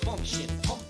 Bump shit, pump.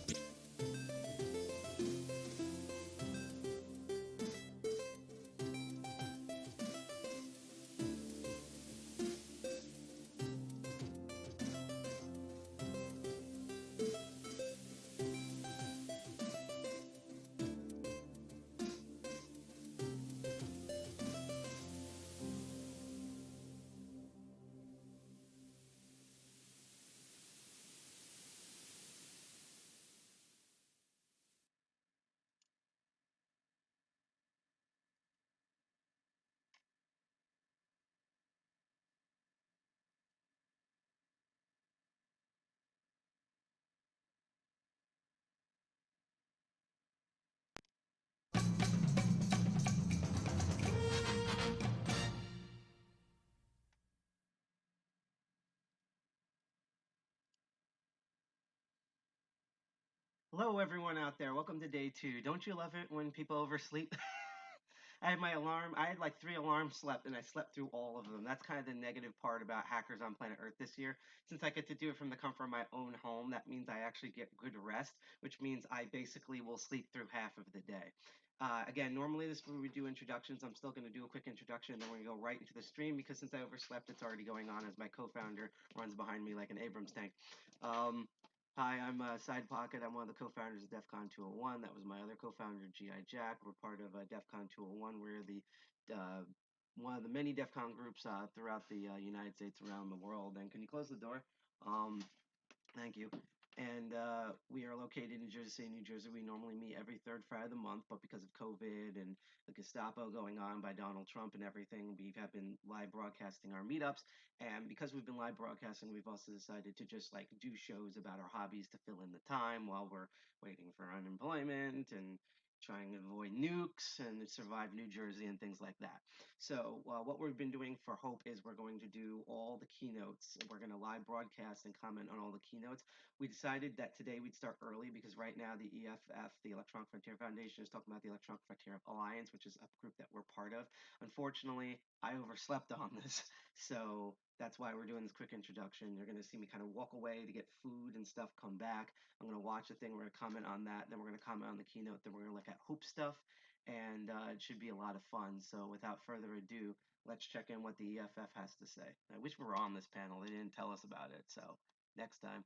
Hello, everyone out there. Welcome to day 2. Don't you love it when people oversleep? I had my alarm. I had like 3 alarms slept, and I slept through all of them. That's kind of the negative part about Hackers on Planet Earth this year. Since I get to do it from the comfort of my own home, that means I actually get good rest, which means I basically will sleep through half of the day. Again, normally this is where we do introductions. I'm still going to do a quick introduction, and then we're going to go right into the stream because since I overslept, it's already going on as my co-founder runs behind me like an Abrams tank. Um, Hi, I'm Side Pocket. I'm one of the co-founders of DEFCON 201. That was my other co-founder, G.I. Jack. We're part of DEFCON 201. We're the uh, one of the many DEFCON groups throughout the United States, around the world. And can you close the door? Um, Thank you. And we are located in Jersey City, New Jersey. We normally meet every third Friday of the month, but because of COVID and the Gestapo going on by Donald Trump and everything, we have been live broadcasting our meetups. And because we've been live broadcasting, we've also decided to just like do shows about our hobbies to fill in the time while we're waiting for unemployment and trying to avoid nukes and survive New Jersey and things like that. So what we've been doing for Hope is we're going to do all the keynotes. We're going to live broadcast and comment on all the keynotes. We decided that today we'd start early because right now the EFF, the Electronic Frontier Foundation, is talking about the Electronic Frontier Alliance, which is a group that we're part of. Unfortunately, I overslept on this, so that's why we're doing this quick introduction. You're going to see me kind of walk away to get food and stuff, come back. I'm going to watch the thing. We're going to comment on that. Then we're going to comment on the keynote. Then we're going to look at Hope stuff, and it should be a lot of fun. So without further ado, let's check in what the EFF has to say. I wish we were on this panel. They didn't tell us about it. So next time.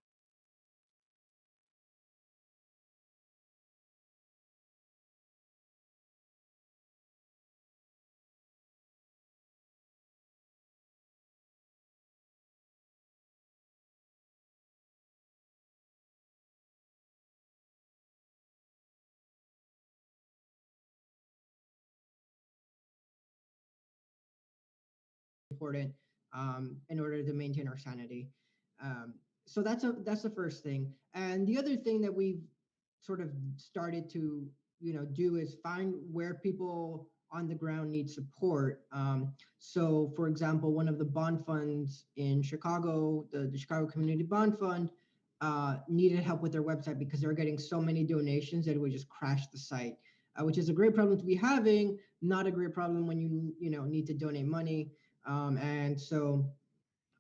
Important in order to maintain our sanity. So that's the first thing. And the other thing that we've sort of started to do is find where people on the ground need support. So, for example, one of the bond funds in Chicago, the Chicago Community Bond Fund, needed help with their website because they were getting so many donations that it would just crash the site, which is a great problem to be having, not a great problem when you need to donate money. And so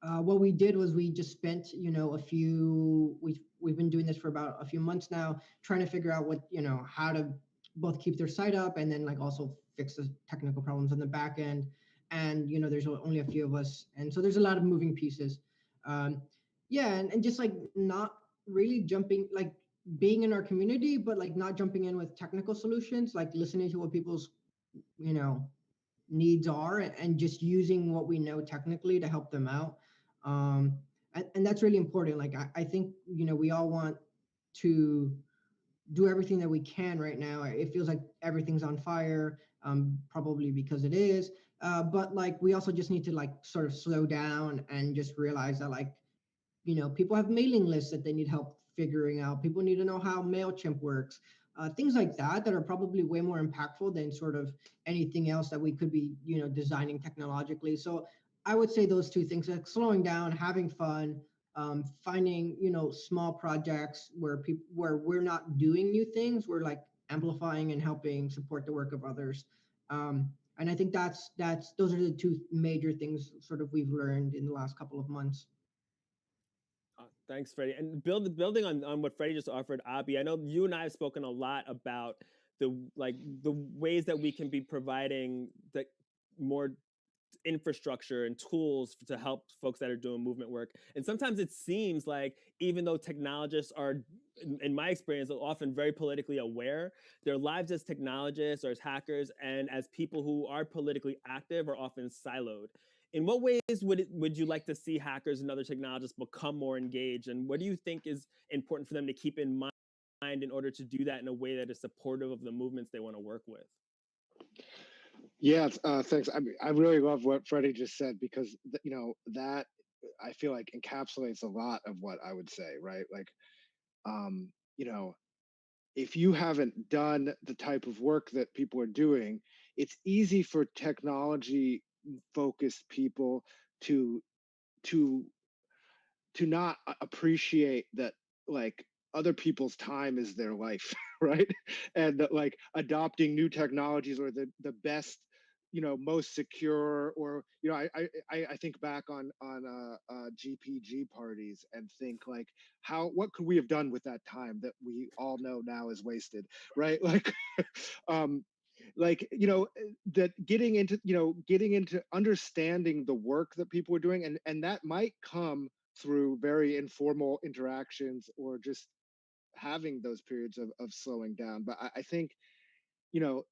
what we did was we just spent, we've been doing this for about a few months now, trying to figure out how to both keep their site up and then like also fix the technical problems on the back end. And, there's only a few of us. And so there's a lot of moving pieces. Yeah. And just like not really jumping, like being in our community, but like not jumping in with technical solutions, like listening to what people's, needs are and just using what we know technically to help them out. And that's really important. Like I think we all want to do everything that we can right now. It feels like everything's on fire, probably because it is. But like we also just need to like sort of slow down and just realize that like people have mailing lists that they need help figuring out. People need to know how MailChimp works. Things like that are probably way more impactful than sort of anything else that we could be, designing technologically. So I would say those two things, like slowing down, having fun, finding, small projects where we're not doing new things, we're like amplifying and helping support the work of others. And I think those are the two major things sort of we've learned in the last couple of months. Thanks, Freddie. And building on what Freddie just offered, Abby, I know you and I have spoken a lot about the ways that we can be providing the more infrastructure and tools to help folks that are doing movement work. And sometimes it seems like even though technologists are, in my experience, often very politically aware, their lives as technologists or as hackers and as people who are politically active are often siloed. In what ways would you like to see hackers and other technologists become more engaged? And what do you think is important for them to keep in mind in order to do that in a way that is supportive of the movements they want to work with? Yeah, thanks. I really love what Freddie just said because that I feel like encapsulates a lot of what I would say, right? Like, um, you know, if you haven't done the type of work that people are doing, it's easy for technology focused people to to not appreciate that, like, other people's time is their life, right? And that, like, adopting new technologies or the best, most secure, or I think back on GPG parties and think, like, what could we have done with that time that we all know now is wasted, right? Like, um, that getting into understanding the work that people are doing, and that might come through very informal interactions or just having those periods of slowing down. But I think, you know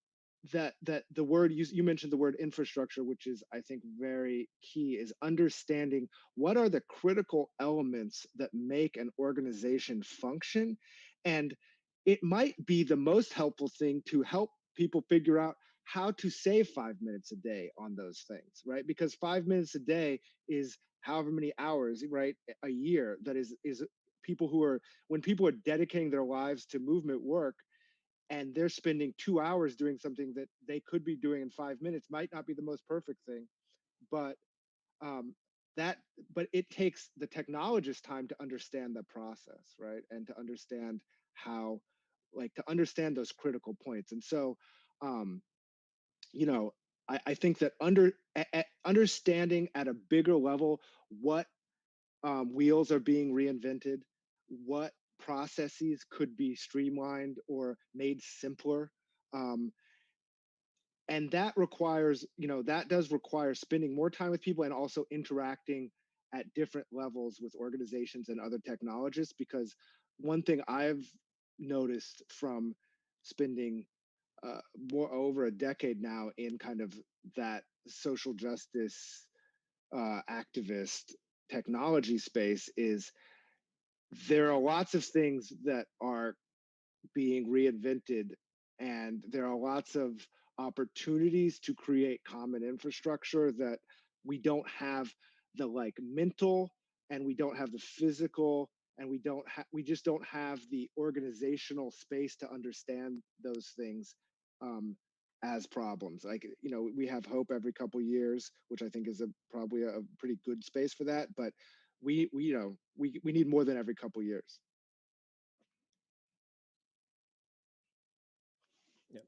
that the word you mentioned, the word infrastructure, which is, I think, very key, is understanding what are the critical elements that make an organization function. And it might be the most helpful thing to help people figure out how to save 5 minutes a day on those things, right? Because 5 minutes a day is however many hours, right, a year. That is people who are when people are dedicating their lives to movement work, and they're spending 2 hours doing something that they could be doing in 5 minutes, might not be the most perfect thing, but um, that but it takes the technologist time to understand the process, right? And to understand how, like, to understand those critical points. And so, um, you know, I think that understanding at a bigger level what wheels are being reinvented, what processes could be streamlined or made simpler. Um, and that does require spending more time with people and also interacting at different levels with organizations and other technologists. Because one thing I've noticed from spending more over a decade now in kind of that social justice activist technology space is there are lots of things that are being reinvented, and there are lots of opportunities to create common infrastructure that we don't have the, like, mental, and we don't have the physical, and we just don't have the organizational space to understand those things um, as problems. Like, we have hope every couple years, which I think is probably a pretty good space for that, but we need more than every couple years. Yeah.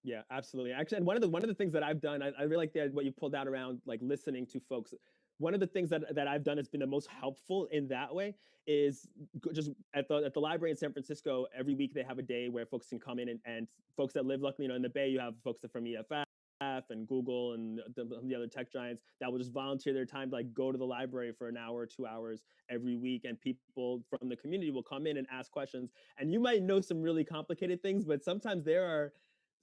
Yeah, absolutely. Actually, and one of the things that I've done, I really like what you pulled out around like listening to folks. One of the things that I've done has been the most helpful in that way is just at the library in San Francisco. Every week they have a day where folks can come in, and folks that live, luckily, in the Bay, you have folks that from EFF and Google and the other tech giants that will just volunteer their time to like go to the library for an hour or 2 hours every week, and people from the community will come in and ask questions. And you might know some really complicated things, but sometimes there are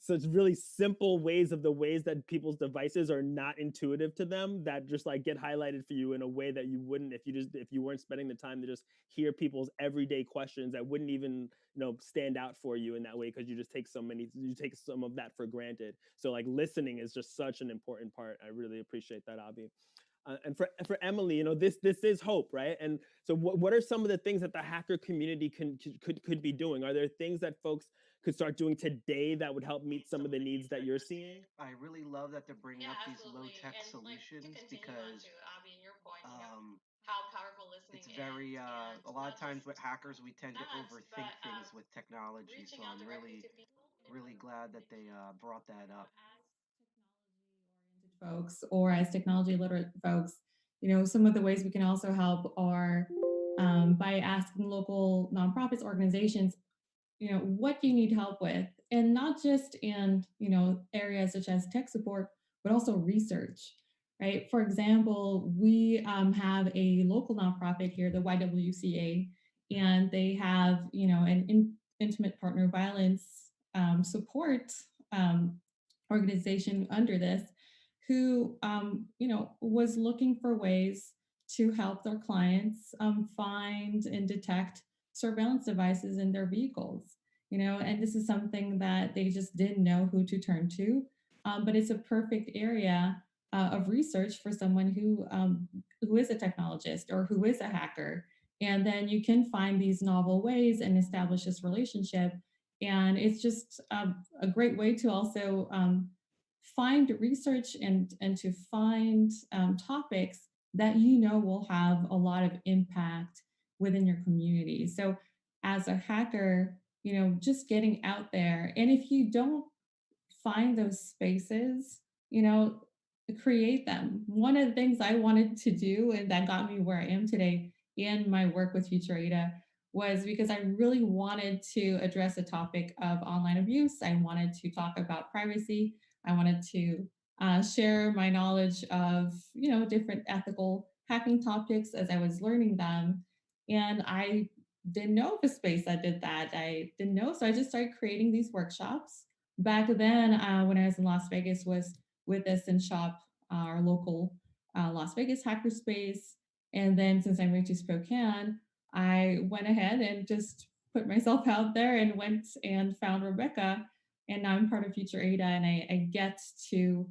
such really simple ways of the ways that people's devices are not intuitive to them that just like get highlighted for you in a way that you wouldn't if you weren't spending the time to just hear people's everyday questions that wouldn't even stand out for you in that way, because you take some of that for granted. So like listening is just such an important part. I really appreciate that, Abby. And for Emily, this is hope, right? And so, what are some of the things that the hacker community could be doing? Are there things that folks could start doing today that would help meet some of the needs that you're seeing? I really love that they're bringing Yeah, up these low absolutely. tech And like to solutions continue on to because Abby and your point, um, how powerful it's listening is, very and a lot of not times just with hackers we tend to us, overthink but things with technology. So reaching out I'm directly really to people in really the glad that they community. brought that up. As technology oriented folks or as technology literate folks, some of the ways we can also help are by asking local nonprofits, organizations, what do you need help with? And not just in, areas such as tech support, but also research, right? For example, we have a local nonprofit here, the YWCA, and they have, an intimate partner violence support um, organization under this who, was looking for ways to help their clients find and detect surveillance devices in their vehicles, and this is something that they just didn't know who to turn to. But it's a perfect area of research for someone who is a technologist or who is a hacker. And then you can find these novel ways and establish this relationship. And it's just a great way to also find research and to find topics that will have a lot of impact within your community. So as a hacker, just getting out there. And if you don't find those spaces, you know, create them. One of the things I wanted to do and that got me where I am today in my work with Future Ada was because I really wanted to address the topic of online abuse. I wanted to talk about privacy. I wanted to share my knowledge of, different ethical hacking topics as I was learning them. And I didn't know of a space that did that. I didn't know. So I just started creating these workshops. Back then, when I was in Las Vegas, was with us in Shop, our local Las Vegas hackerspace. And then since I moved to Spokane, I went ahead and just put myself out there and went and found Rebecca. And now I'm part of Future Ada, and I get to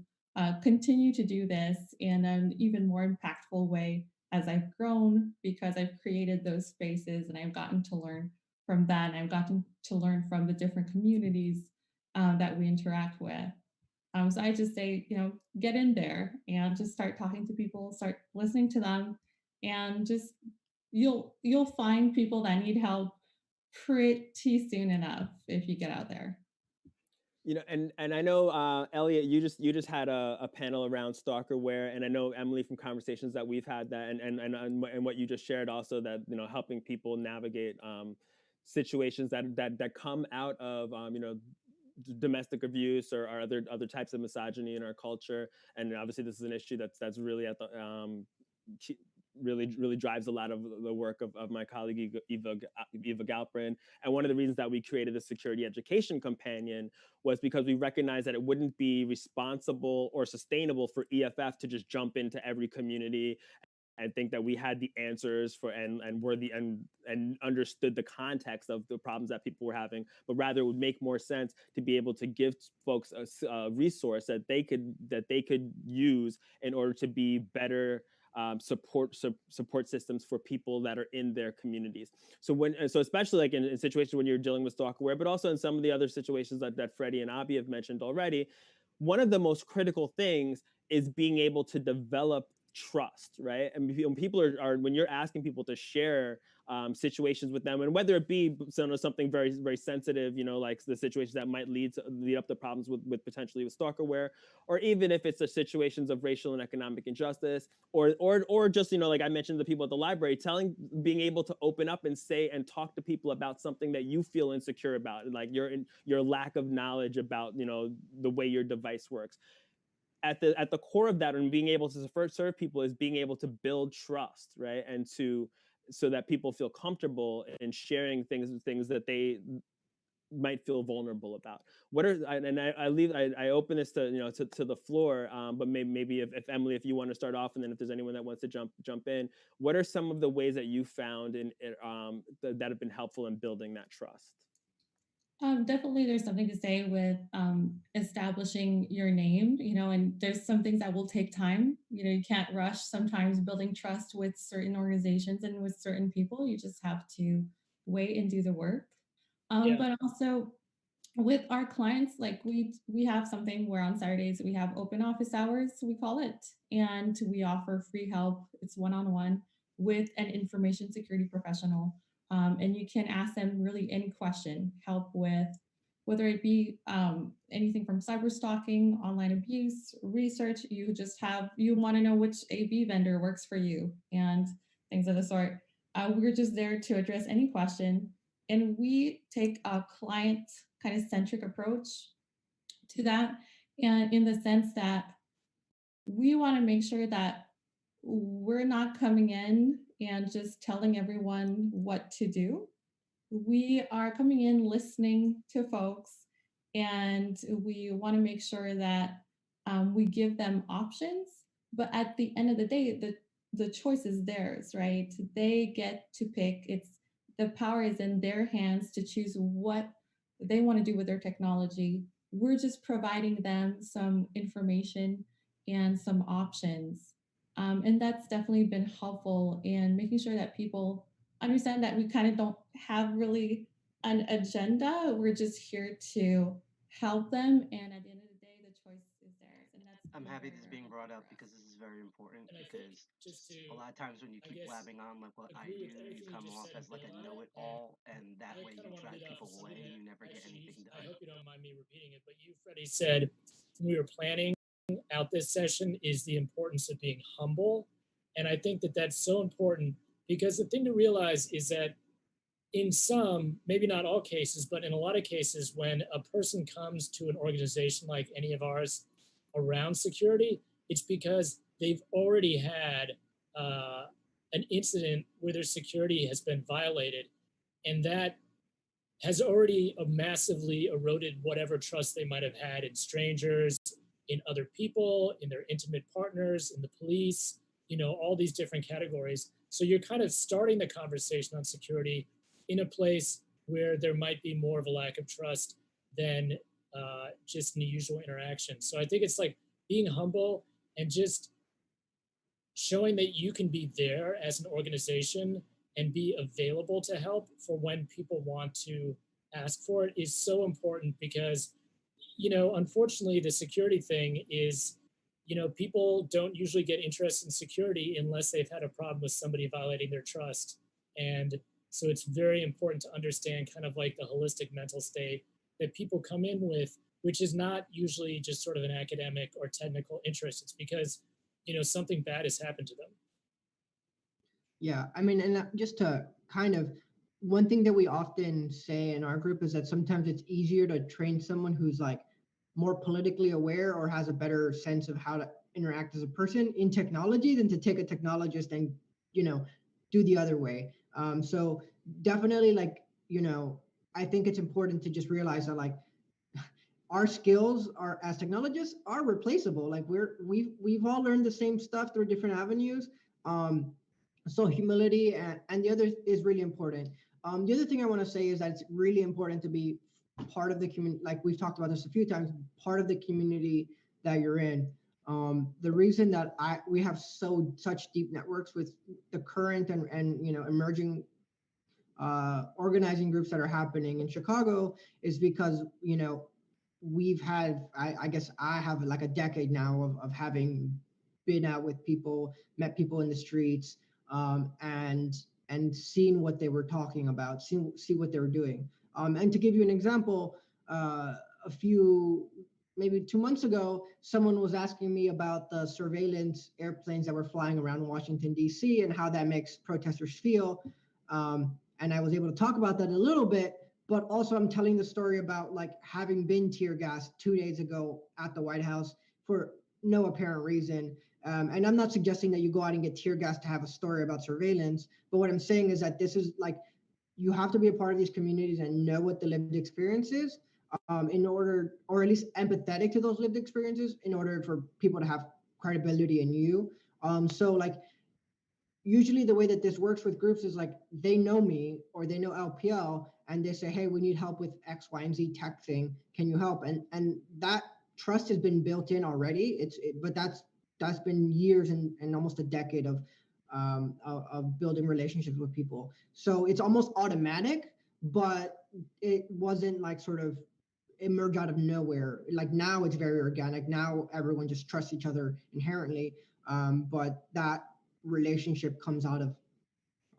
continue to do this in an even more impactful way as I've grown because I've created those spaces and I've gotten to learn from that. And I've gotten to learn from the different communities that we interact with. So I just say, get in there and just start talking to people, start listening to them, and just you'll find people that need help pretty soon enough if you get out there. And I know Elliot, you just had a panel around stalkerware, and I know Emily from conversations that we've had that, and what you just shared also, that helping people navigate situations that come out of domestic abuse or other types of misogyny in our culture. And obviously this is an issue that's really at the really drives a lot of the work of my colleague Eva Galprin. And one of the reasons that we created the Security Education Companion was because we recognized that it wouldn't be responsible or sustainable for EFF to just jump into every community and think that we had the answers for and were the and understood the context of the problems that people were having, but rather it would make more sense to be able to give folks a resource that they could use in order to be better support systems for people that are in their communities. So especially like in situations when you're dealing with stalkerware, but also in some of the other situations that Freddie and Abby have mentioned already, one of the most critical things is being able to develop trust, right? And when people are when you're asking people to share situations with them, and whether it be something very, very sensitive, like the situations that might lead up to problems with potentially with stalkerware, or even if it's the situations of racial and economic injustice, or just like I mentioned, the people at the library, being able to open up and say and talk to people about something that you feel insecure about, like your lack of knowledge about the way your device works. At the core of that, and being able to serve people, is being able to build trust, right? And so that people feel comfortable in sharing things that they might feel vulnerable about. I open this to the floor, but maybe if Emily, if you want to start off, and then if there's anyone that wants to jump in, what are some of the ways that you found that have been helpful in building that trust? Definitely, there's something to say with establishing your name, and there's some things that will take time. You can't rush sometimes building trust with certain organizations and with certain people. You just have to wait and do the work. But also with our clients, like we have something where on Saturdays we have open office hours, we call it, and we offer free help. It's one-on-one with an information security professional. And you can ask them really any question, help with whether it be anything from cyber stalking, online abuse, research. You want to know which AV vendor works for you and things of the sort. We're just there to address any question. And we take a client kind of centric approach to that. And in the sense that we want to make sure that we're not coming in and just telling everyone what to do. We are coming in listening to folks, and we want to make sure that we give them options. But at the end of the day, the choice is theirs, right? They get to pick. It's the power is in their hands to choose what they want to do with their technology. We're just providing them some information and some options. And that's definitely been helpful in making sure that people understand that we kind of don't have really an agenda. We're just here to help them. And at the end of the day, the choice is theirs. And that's I'm been happy very, this is very being helpful brought for up us. because this is very important. And I think Because just to, a lot of times when you I keep guess, blabbing on like what I agree do, with you everything you come just off said, as like a Bill. And know-it-all, and that I way kind you of want to drive lead off people with something away and that you never I get should use. anything I done. hope you don't mind me repeating it, but you, Freddie, said when we were planning out this session is the importance of being humble. And I think that that's so important because the thing to realize is that in some, maybe not all cases, but in a lot of cases, when a person comes to an organization like any of ours around security, it's because they've already had an incident where their security has been violated. And that has already massively eroded whatever trust they might have had in strangers, in other people, in their intimate partners, in the police, all these different categories. So you're kind of starting the conversation on security in a place where there might be more of a lack of trust than just in the usual interaction. So I think it's like being humble and just showing that you can be there as an organization and be available to help for when people want to ask for it is so important because unfortunately the security thing is people don't usually get interested in security unless they've had a problem with somebody violating their trust. And so it's very important to understand kind of like the holistic mental state that people come in with, which is not usually just sort of an academic or technical interest. It's because something bad has happened to them. Yeah, I mean, and just to kind of, one thing that we often say in our group is that sometimes it's easier to train someone who's like more politically aware or has a better sense of how to interact as a person in technology than to take a technologist and, do the other way. So definitely like, I think it's important to just realize that like our skills are as technologists are replaceable. Like we've all learned the same stuff through different avenues. So humility and the other is really important. The other thing I want to say is that it's really important to be part of the community. Like we've talked about this a few times, part of the community that you're in. The reason that we have such deep networks with the current and emerging organizing groups that are happening in Chicago is because we've had I guess I have like a decade now of having been out with people, met people in the streets, and seen what they were talking about, see what they were doing. And to give you an example, a few maybe 2 months ago, someone was asking me about the surveillance airplanes that were flying around Washington D.C. and how that makes protesters feel. And I was able to talk about that a little bit, but also I'm telling the story about like having been tear gassed 2 days ago at the White House for no apparent reason. And I'm not suggesting that you go out and get tear gassed to have a story about surveillance, but what I'm saying is that this is like, you have to be a part of these communities and know what the lived experience is, in order, or at least empathetic to those lived experiences in order for people to have credibility in you. So like, usually the way that this works with groups is like they know me or they know LPL and they say, hey, we need help with X, Y, and Z tech thing. Can you help? And that trust has been built in already. But that's been years and almost a decade of building relationships with people. So it's almost automatic, but it wasn't like sort of emerge out of nowhere. Like now it's very organic. Now everyone just trusts each other inherently. But that relationship comes out of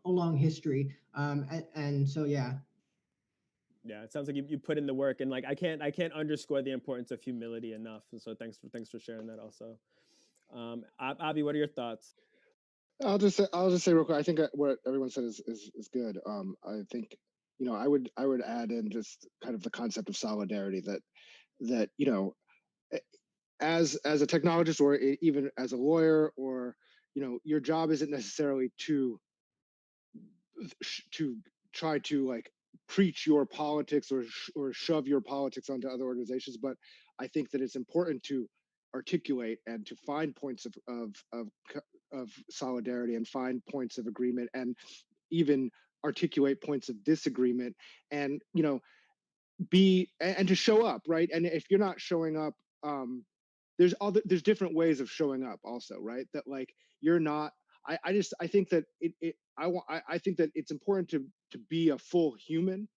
a long history. And so, yeah. Yeah, it sounds like you put in the work, and like I can't underscore the importance of humility enough. And so thanks for sharing that also. Avi, what are your thoughts? I'll just say real quick. I think what everyone said is good. I think, I would add in just kind of the concept of solidarity, that as a technologist, or even as a lawyer, or your job isn't necessarily to try to like preach your politics, or shove your politics onto other organizations, but I think that it's important to articulate and to find points of solidarity, and find points of agreement, and even articulate points of disagreement, and and to show up, right? And if you're not showing up, there's different ways of showing up also, right? That like you're not. I think that I think that it's important to be a full human,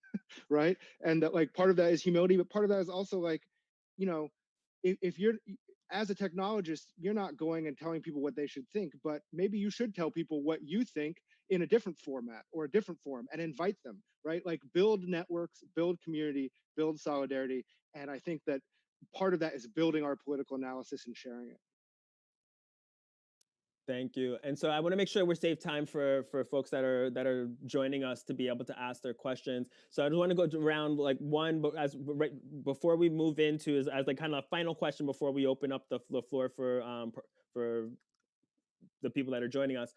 right? And that like part of that is humility, but part of that is also like, if you're, as a technologist, you're not going and telling people what they should think, but maybe you should tell people what you think in a different format or a different form, and invite them, right? Like build networks, build community, build solidarity. And I think that part of that is building our political analysis and sharing it. Thank you. And so I want to make sure we save time for folks that are joining us to be able to ask their questions. So I just want to go around like one, but right before we move into as like kind of a final question before we open up the floor for the people that are joining us.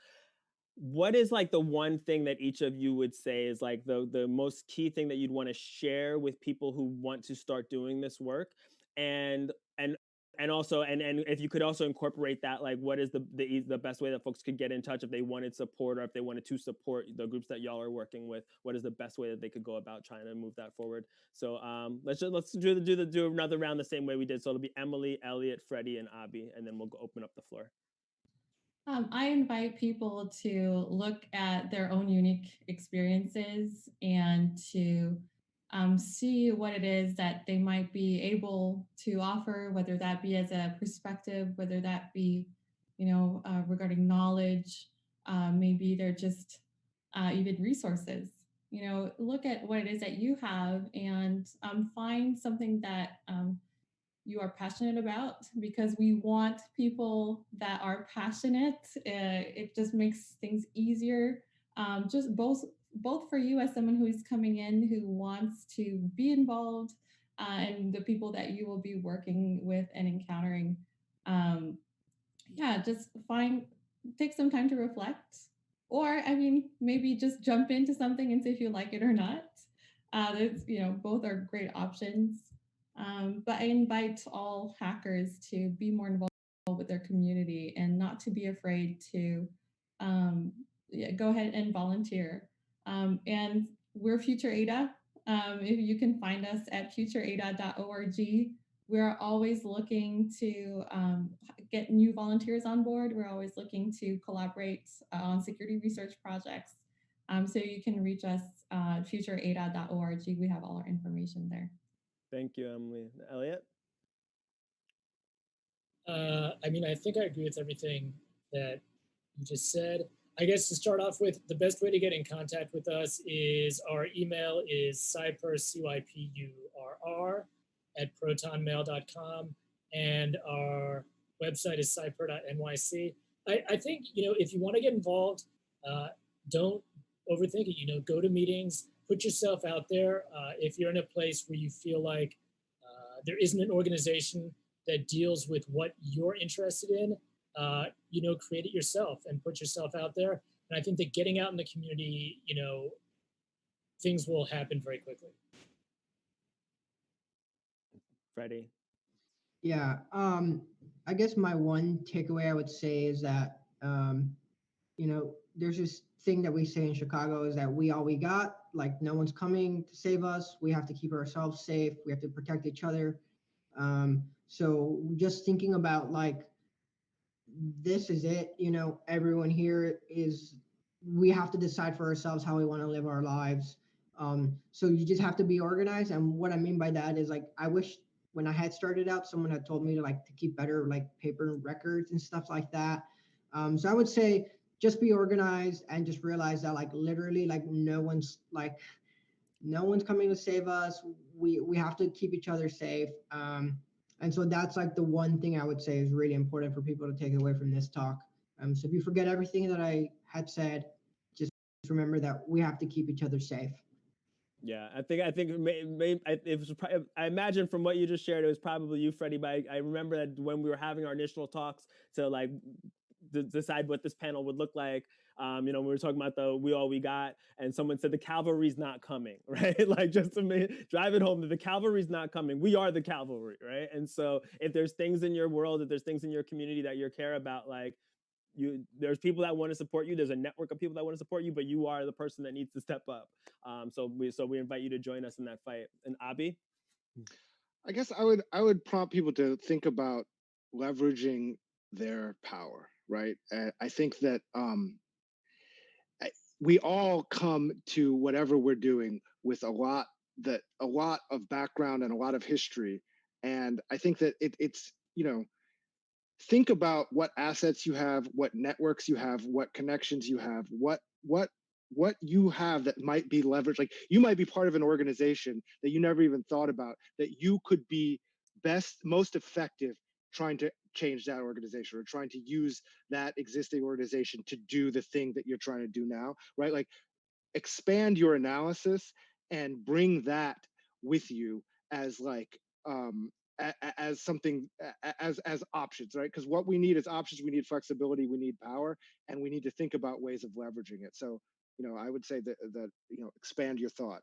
What is like the one thing that each of you would say is like the most key thing that you'd want to share with people who want to start doing this work? And also and if you could also incorporate that, like what is the best way that folks could get in touch if they wanted support, or if they wanted to support the groups that y'all are working with? What is the best way that they could go about trying to move that forward? So let's do another round the same way we did. So it'll be Emily, Elliot, Freddie, and Abby, and then we'll open up the floor. I invite people to look at their own unique experiences and to see what it is that they might be able to offer, whether that be as a perspective, whether that be, regarding knowledge, maybe they're just even resources. Look at what it is that you have and find something that you are passionate about, because we want people that are passionate. It just makes things easier. Just both for you as someone who is coming in who wants to be involved, and the people that you will be working with and encountering. Just take some time to reflect, or maybe just jump into something and see if you like it or not. Both are great options. But I invite all hackers to be more involved with their community and not to be afraid to go ahead and volunteer. And we're Future Ada. If you can find us at futureada.org. We're always looking to get new volunteers on board. We're always looking to collaborate on security research projects. So you can reach us at futureada.org. We have all our information there. Thank you, Emily. Elliot? I think I agree with everything that you just said. I guess to start off with, the best way to get in contact with us is our email is cypurr, CYPURR, @protonmail.com, and our website is cypurr.nyc. I think, if you want to get involved, don't overthink it. Go to meetings, put yourself out there. If you're in a place where you feel like there isn't an organization that deals with what you're interested in, create it yourself and put yourself out there. And I think that getting out in the community, things will happen very quickly. Freddie? Yeah, I guess my one takeaway I would say is that, there's this thing that we say in Chicago is that we all we got, like no one's coming to save us. We have to keep ourselves safe. We have to protect each other. So just thinking about like, this is it, everyone here we have to decide for ourselves how we want to live our lives. So you just have to be organized. And what I mean by that is like, I wish when I had started out, someone had told me to keep better like paper records and stuff like that. So I would say just be organized and just realize that like literally like no one's coming to save us. We have to keep each other safe. And so that's like the one thing I would say is really important for people to take away from this talk. So if you forget everything that I had said, just remember that we have to keep each other safe. Yeah, I think it was. I imagine from what you just shared, it was probably you, Freddie. But I remember that when we were having our initial talks to like decide what this panel would look like. We were talking about the "We All We Got," and someone said the cavalry's not coming, right? Like just to drive it home that the cavalry's not coming. We are the cavalry, right? And so if there's things in your world, if there's things in your community that you care about, like there's people that want to support you. There's a network of people that want to support you, but you are the person that needs to step up. So we invite you to join us in that fight. And Abi, I guess I would prompt people to think about leveraging their power, right? I think that we all come to whatever we're doing with a lot of background and a lot of history, and I think that it's think about what assets you have, what networks you have, what connections you have, what you have that might be leveraged. Like you might be part of an organization that you never even thought about, that you could be most effective trying to change that organization or trying to use that existing organization to do the thing that you're trying to do now, right? Like expand your analysis and bring that with you as like as something as options, right? Because what we need is options, we need flexibility, we need power, and we need to think about ways of leveraging it. So I would say that expand your thought.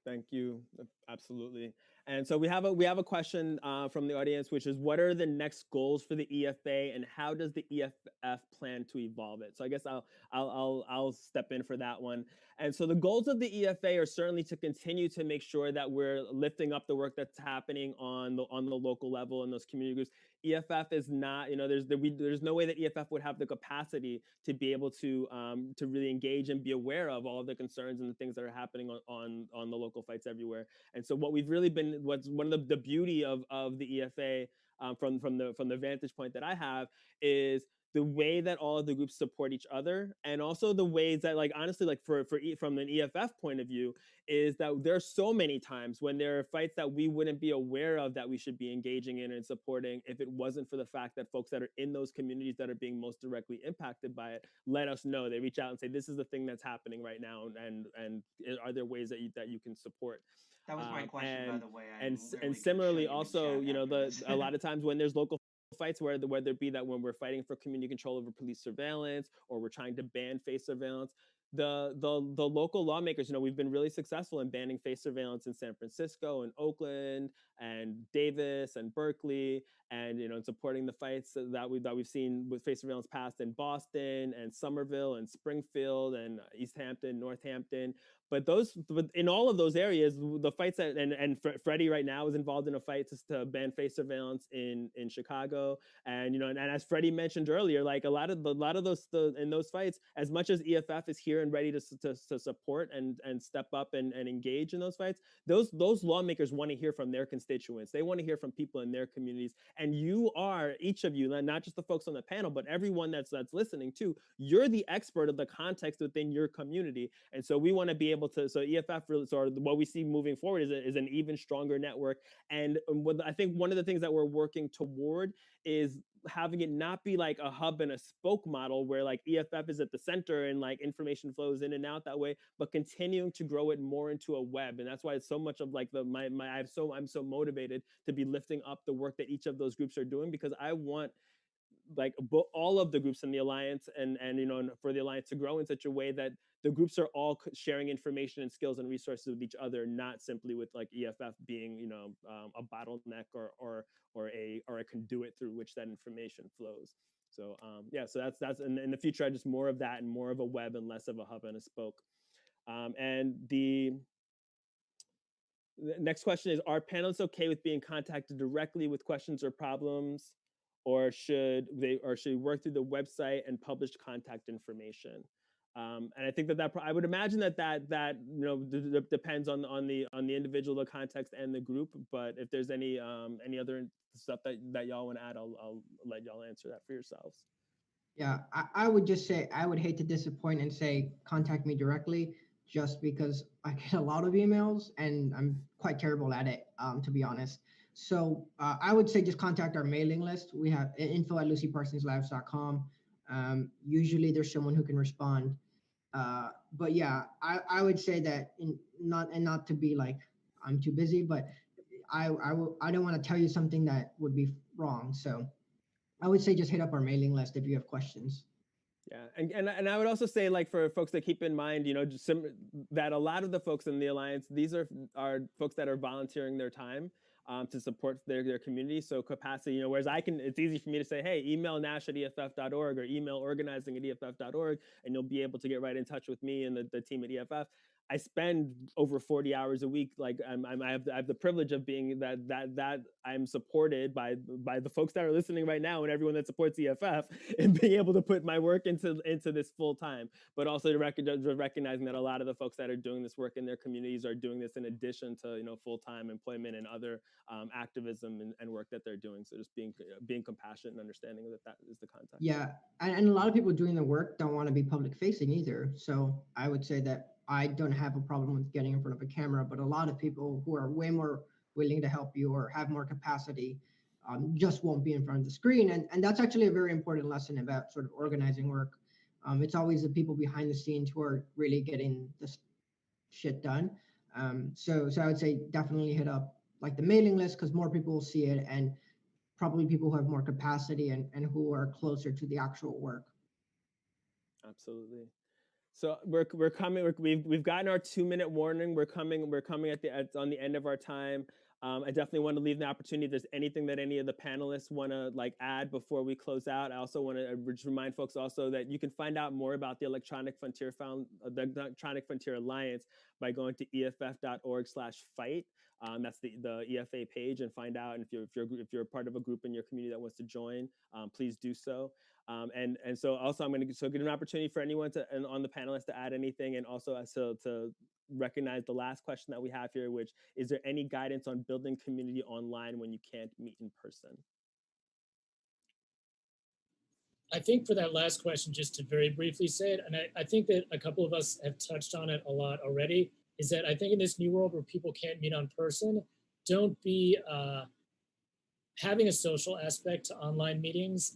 thank you. Absolutely. And so we have a question from the audience, which is, what are the next goals for the EFA, and how does the EFF plan to evolve it? So I guess I'll step in for that one. And so the goals of the EFA are certainly to continue to make sure that we're lifting up the work that's happening on the local level in those community groups. EFF is not, there's no way that EFF would have the capacity to be able to really engage and be aware of all of the concerns and the things that are happening on the local fights everywhere. And so what we've really been, what's one of the beauty of the EFA from the vantage point that I have is the way that all of the groups support each other, and also the ways that, like, honestly, like from an EFF point of view, is that there are so many times when there are fights that we wouldn't be aware of that we should be engaging in and supporting if it wasn't for the fact that folks that are in those communities that are being most directly impacted by it let us know. They reach out and say, this is the thing that's happening right now, and are there ways that you can support? That was my question, by the way. And similarly, also, a lot of times when there's local fights, whether it be that when we're fighting for community control over police surveillance, or we're trying to ban face surveillance, the local lawmakers, we've been really successful in banning face surveillance in San Francisco and Oakland and Davis and Berkeley, and supporting the fights that we've seen with face surveillance passed in Boston and Somerville and Springfield and East Hampton, Northampton. But in all of those areas, the fights that, and Freddie right now is involved in a fight to ban face surveillance in Chicago, and and as Freddie mentioned earlier, like a lot of those in those fights, as much as EFF is here and ready to support and step up and engage in those fights, those lawmakers want to hear from their constituents. They want to hear from people in their communities, and you are, each of you, not just the folks on the panel, but everyone that's listening too. You're the expert of the context within your community, and so we want to be able to. So EFF really, so what we see moving forward is an even stronger network. And what I think one of the things that we're working toward is having it not be like a hub and a spoke model where like EFF is at the center and like information flows in and out that way, but continuing to grow it more into a web. And that's why it's so much of like I'm so motivated to be lifting up the work that each of those groups are doing, because I want like all of the groups in the alliance and for the alliance to grow in such a way that the groups are all sharing information and skills and resources with each other, not simply with like EFF being a bottleneck or a conduit through which that information flows. So so that's in the future, I just more of that and more of a web and less of a hub and a spoke. And the next question is, are panelists okay with being contacted directly with questions or problems, or should we work through the website and publish contact information? And I think that I would imagine that depends on the individual, the context, and the group. But if there's any other stuff that y'all want to add, I'll let y'all answer that for yourselves. Yeah, I would just say, I would hate to disappoint and say contact me directly, just because I get a lot of emails and I'm quite terrible at it, to be honest. So I would say just contact our mailing list. We have info@lucyparsonslabs.com. Usually there's someone who can respond. But yeah, I would say that not to be like I'm too busy, but I don't want to tell you something that would be wrong. So I would say just hit up our mailing list if you have questions. Yeah, and I would also say, like, for folks to keep in mind, just that a lot of the folks in the Alliance, these are folks that are volunteering their time to support their community. So capacity, whereas it's easy for me to say, hey, email nash@EFF.org or email organizing@EFF.org, and you'll be able to get right in touch with me and the team at EFF. I spend over 40 hours a week. Like I have the privilege of being that I'm supported by the folks that are listening right now and everyone that supports EFF, and being able to put my work into this full time. But also recognizing that a lot of the folks that are doing this work in their communities are doing this in addition to full time employment and other activism and work that they're doing. So just being compassionate and understanding that is the context. Yeah, and a lot of people doing the work don't want to be public facing either. So I would say that I don't have a problem with getting in front of a camera, but a lot of people who are way more willing to help you or have more capacity just won't be in front of the screen. And that's actually a very important lesson about sort of organizing work. It's always the people behind the scenes who are really getting this shit done. So I would say definitely hit up like the mailing list, because more people will see it, and probably people who have more capacity and who are closer to the actual work. Absolutely. So we're coming. We've gotten our 2-minute warning. We're coming on the end of our time. I definitely want to leave the opportunity if there's anything that any of the panelists want to add before we close out. I also want to remind folks also that you can find out more about the Electronic Frontier Alliance by going to EFF.org/fight. That's the EFA page, and find out. And if you're part of a group in your community that wants to join, please do so. And so also I'm going to give an opportunity for anyone on the panelists to add anything, and also to recognize the last question that we have here, which is there any guidance on building community online when you can't meet in person? I think for that last question, just to very briefly say it, and I think that a couple of us have touched on it a lot already, is that I think in this new world where people can't meet on person, don't be having a social aspect to online meetings